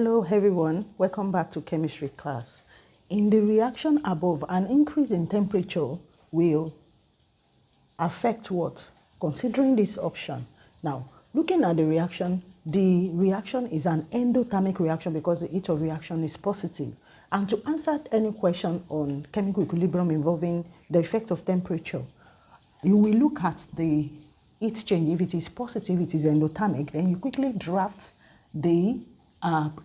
Hello everyone, welcome back to chemistry class. In the reaction above, an increase in temperature will affect what? Considering this option. Now, looking at the reaction is an endothermic reaction because the heat of reaction is positive. And to answer any question on chemical equilibrium involving the effect of temperature, you will look at the heat change. If it is positive, it is endothermic. Then you quickly draft the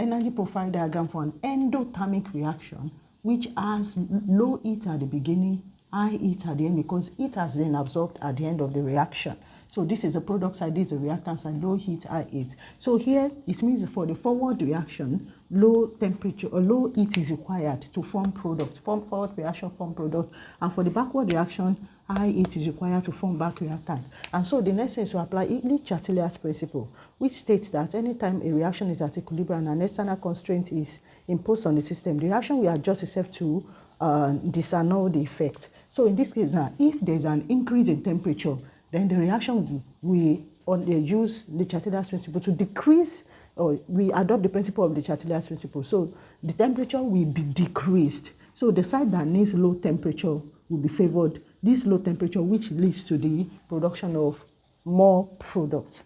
energy profile diagram for an endothermic reaction, which has low heat at the beginning, high heat at the end, because heat has been absorbed at the end of the reaction. So this is the product side, this is the reactant side, low heat, high heat. So here it means for the forward reaction, low temperature or low heat is required to form product. Forward reaction, form product. And for the backward reaction, high heat is required to form back reactant. And so the next thing is to apply Le Chatelier's principle, which states that anytime a reaction is at equilibrium and an external constraint is imposed on the system, the reaction will adjust itself to disannul the effect. So in this case now, if there's an increase in temperature, then the reaction will use Le Chatelier's principle to decrease, or we adopt the principle of Le Chatelier's principle. So the temperature will be decreased. So the side that needs low temperature will be favored. This low temperature, which leads to the production of more product.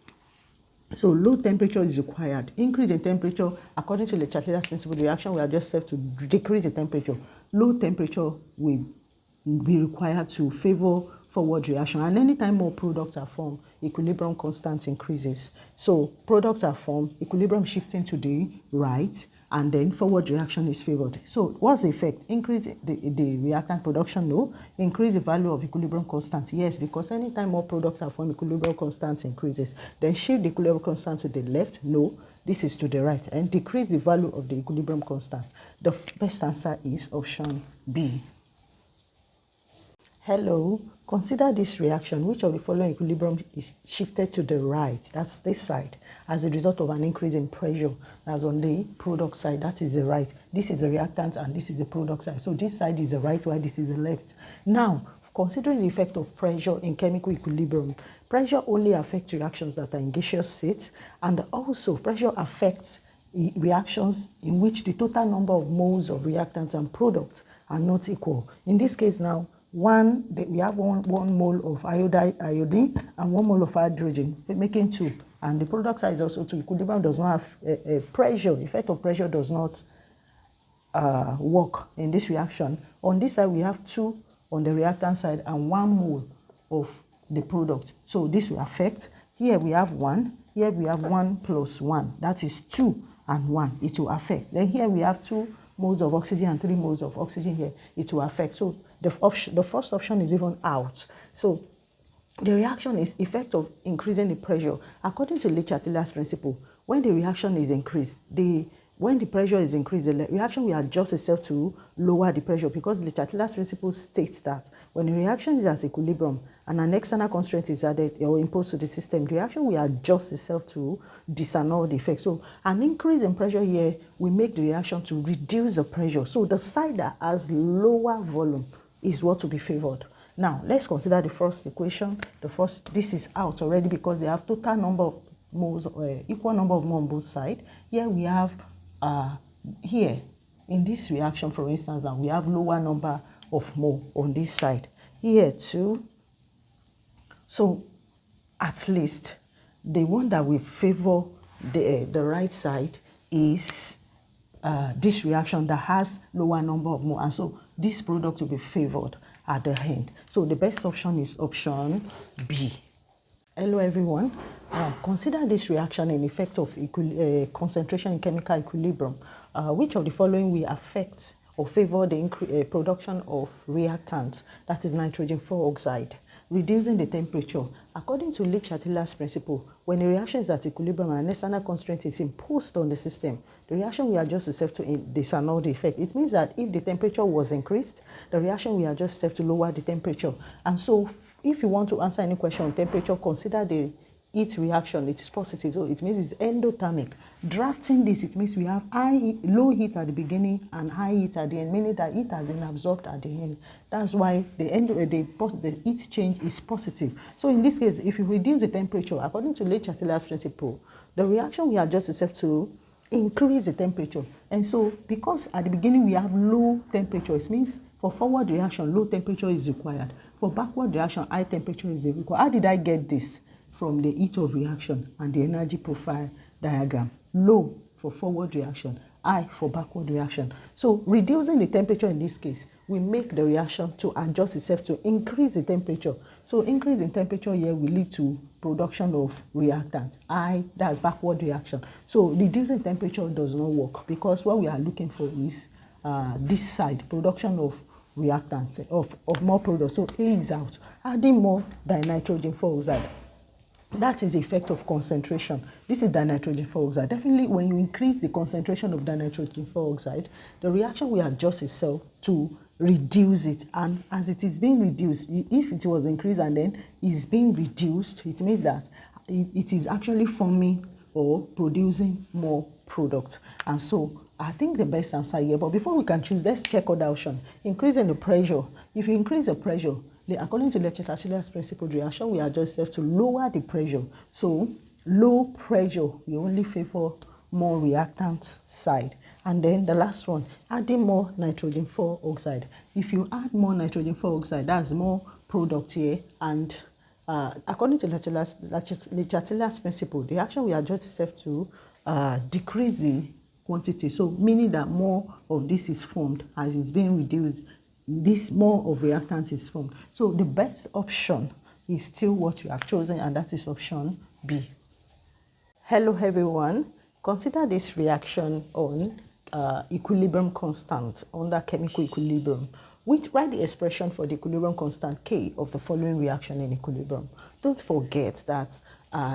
So low temperature is required. Increase in temperature, according to Le Chatelier's principle, the reaction will adjust itself to decrease the temperature. Low temperature will be required to favor forward reaction, and anytime more products are formed, equilibrium constant increases. So products are formed, equilibrium shifting to the right, and then forward reaction is favored. So what's the effect? Increase the reactant production? No. Increase the value of equilibrium constant? Yes, because anytime more products are formed, equilibrium constant increases. Then shift the equilibrium constant to the left? No. This is to the right. And decrease the value of the equilibrium constant. The best answer is option B. Hello, consider this reaction. Which of the following equilibrium is shifted to the right? That's this side, as a result of an increase in pressure. That's on the product side, that is the right. This is the reactant and this is the product side. So this side is the right, while this is the left. Now, considering the effect of pressure in chemical equilibrium, pressure only affects reactions that are in gaseous state, and also pressure affects reactions in which the total number of moles of reactants and products are not equal. In this case now, we have one mole of iodine and 1 mole of hydrogen, making 2. And the product side is also 2. Equilibrium does not have pressure. Effect of pressure does not work in this reaction. On this side, we have 2 on the reactant side and 1 mole of the product. So this will affect. Here we have 1. Here we have 1 plus 1. That is 2 and 1. It will affect. Then here we have 2 moles of oxygen and 3 moles of oxygen here. It will affect. So the first option is even out. So the reaction is effect of increasing the pressure. According to Le Chatelier's principle, when the reaction is increased, when the pressure is increased, the reaction will adjust itself to lower the pressure, because Le Chatelier's principle states that when the reaction is at equilibrium and an external constraint is added or imposed to the system, the reaction will adjust itself to disannul the effect. So an increase in pressure here will make the reaction to reduce the pressure. So the side that has lower volume is what to be favored. Now, let's consider the first equation. This is out already because they have total number of moles, equal number of moles on both sides. Here we have, here in this reaction, for instance, now we have lower number of moles on this side. Here too. So at least the one that will favor the right side is this reaction that has lower number of moles, and so this product will be favored at the end. So the best option is option B. Hello everyone. Consider this reaction in effect of concentration in chemical equilibrium. Which of the following will affect or favor the production of reactant, that is nitrogen 4 oxide? Reducing the temperature. According to Le Chatelier's principle, when a reaction is at equilibrium and an external constraint is imposed on the system, the reaction will adjust itself to disannul the effect. It means that if the temperature was increased, the reaction will adjust itself to lower the temperature. And so if you want to answer any question on temperature, consider the heat reaction. It is positive, so it means it's endothermic. Drafting this, it means we have low heat at the beginning and high heat at the end, meaning that heat has been absorbed at the end. That's why the heat change is positive. So in this case, if you reduce the temperature, according to Le Chatelier's principle, the reaction will adjust itself to increase the temperature. And so because at the beginning we have low temperature, it means for forward reaction, low temperature is required. For backward reaction, high temperature is required. How did I get this? From the heat of reaction and the energy profile diagram. Low for forward reaction, high for backward reaction. So reducing the temperature in this case, we make the reaction to adjust itself to increase the temperature. So increase in temperature here will lead to production of reactants. High, that's backward reaction. So reducing temperature does not work because what we are looking for is this side, production of reactants, of more products. So A is out. Adding more dinitrogen oxide. That is the effect of concentration. This is dinitrogen oxide. Definitely when you increase the concentration of dinitrogen oxide, the reaction will adjust itself to reduce it. And as it is being reduced, if it was increased and then is being reduced, it means that it is actually forming or producing more product. And so I think the best answer here, but before we can choose, let's check other option. Increasing the pressure. If you increase the pressure, according to Leclerc's principle reaction, we adjust ourselves to lower the pressure. So low pressure, we only favor more reactant side. And then the last one, adding more nitrogen oxide. If you add more nitrogen oxide, that's more product here. And according to Leclerc's principle, the reaction will adjust itself to decrease the quantity. So meaning that more of this is formed as it's being reduced. This more of reactant is formed. So the best option is still what you have chosen, and that is option B. Hello everyone. Consider this reaction on equilibrium constant under chemical equilibrium. Write the expression for the equilibrium constant K of the following reaction in equilibrium. Don't forget that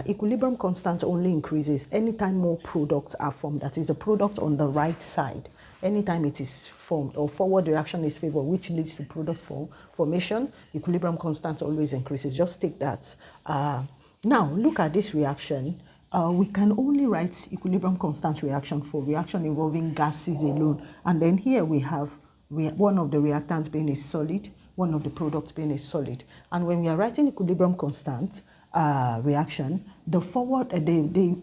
equilibrium constant only increases anytime more products are formed. That is a product on the right side. Anytime it is formed or forward reaction is favored, which leads to product formation, equilibrium constant always increases. Just take that. Now, look at this reaction. We can only write equilibrium constant reaction for reaction involving gases alone. And then here we have one of the reactants being a solid, one of the products being a solid. And when we are writing equilibrium constant reaction, the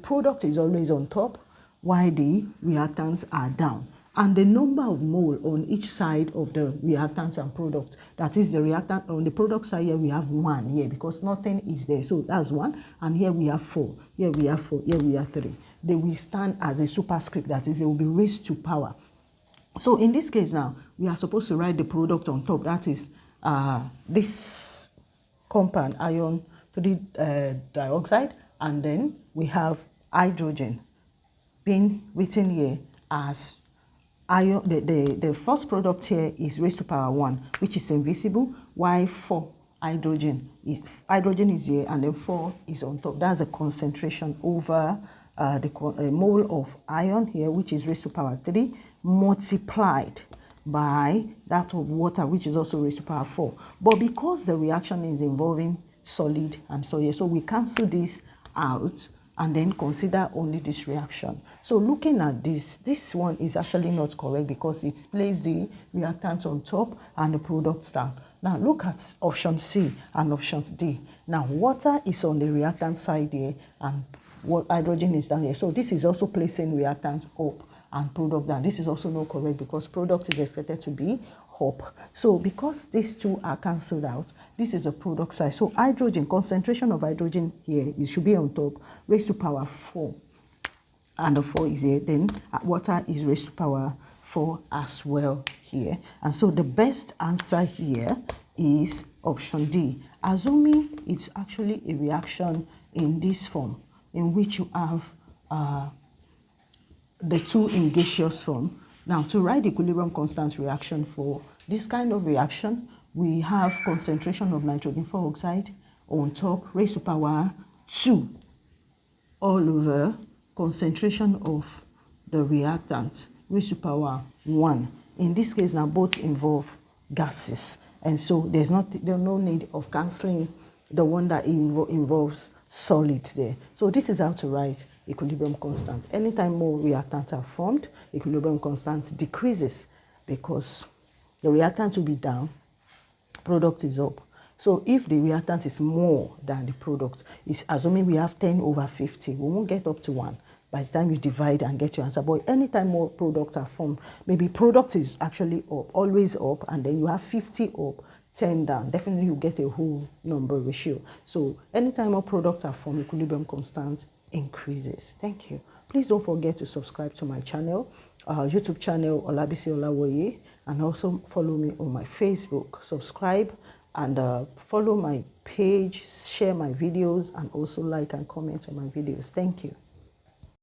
product is always on top while the reactants are down. And the number of mole on each side of the reactants and product, that is the reactant on the product side, here we have 1 here because nothing is there. So that's 1. And here we have 4. Here we have 4. Here we have 3. They will stand as a superscript, that is, they will be raised to power. So in this case now, we are supposed to write the product on top. That is this compound, iron 3 dioxide, and then we have hydrogen being written here as iron. The first product here is raised to power 1, which is invisible, while 4 hydrogen is here, and then 4 is on top. That's a concentration over the mole of iron here, which is raised to power 3, multiplied by that of water, which is also raised to power 4. But because the reaction is involving solid and solid, so we cancel this out and then consider only this reaction. So looking at this one is actually not correct because it places the reactant on top and the product down. Now look at option C and option D. Now water is on the reactant side here and hydrogen is down here. So this is also placing reactant up and product down. This is also not correct because product is expected to be up. So because these two are cancelled out, this is a product side. So hydrogen, concentration of hydrogen here, it should be on top, raised to power 4. And the 4 is here. Then water is raised to power 4 as well here. And so the best answer here is option D. Assuming it's actually a reaction in this form, in which you have the two in gaseous form. Now, to write the equilibrium constant reaction for this kind of reaction, we have concentration of nitrogen oxide on top, raised to power 2, all over concentration of the reactant, raised to power 1. In this case, now both involve gases. And so there's no need of cancelling the one that involves solids there. So this is how to write equilibrium constant. Anytime more reactants are formed, equilibrium constant decreases because the reactant will be down, product is up. So if the reactant is more than the product, it's assuming we have 10 over 50, we won't get up to 1. by the time you divide and get your answer. But anytime more products are formed, maybe product is actually up, always up, and then you have 50 up, 10 down, definitely you get a whole number ratio. So anytime more products are formed, equilibrium constant increases. Thank you. Please don't forget to subscribe to my channel, YouTube channel, Olabisi Olawoye, and also follow me on my Facebook. Subscribe and follow my page, share my videos, and also like and comment on my videos. Thank you.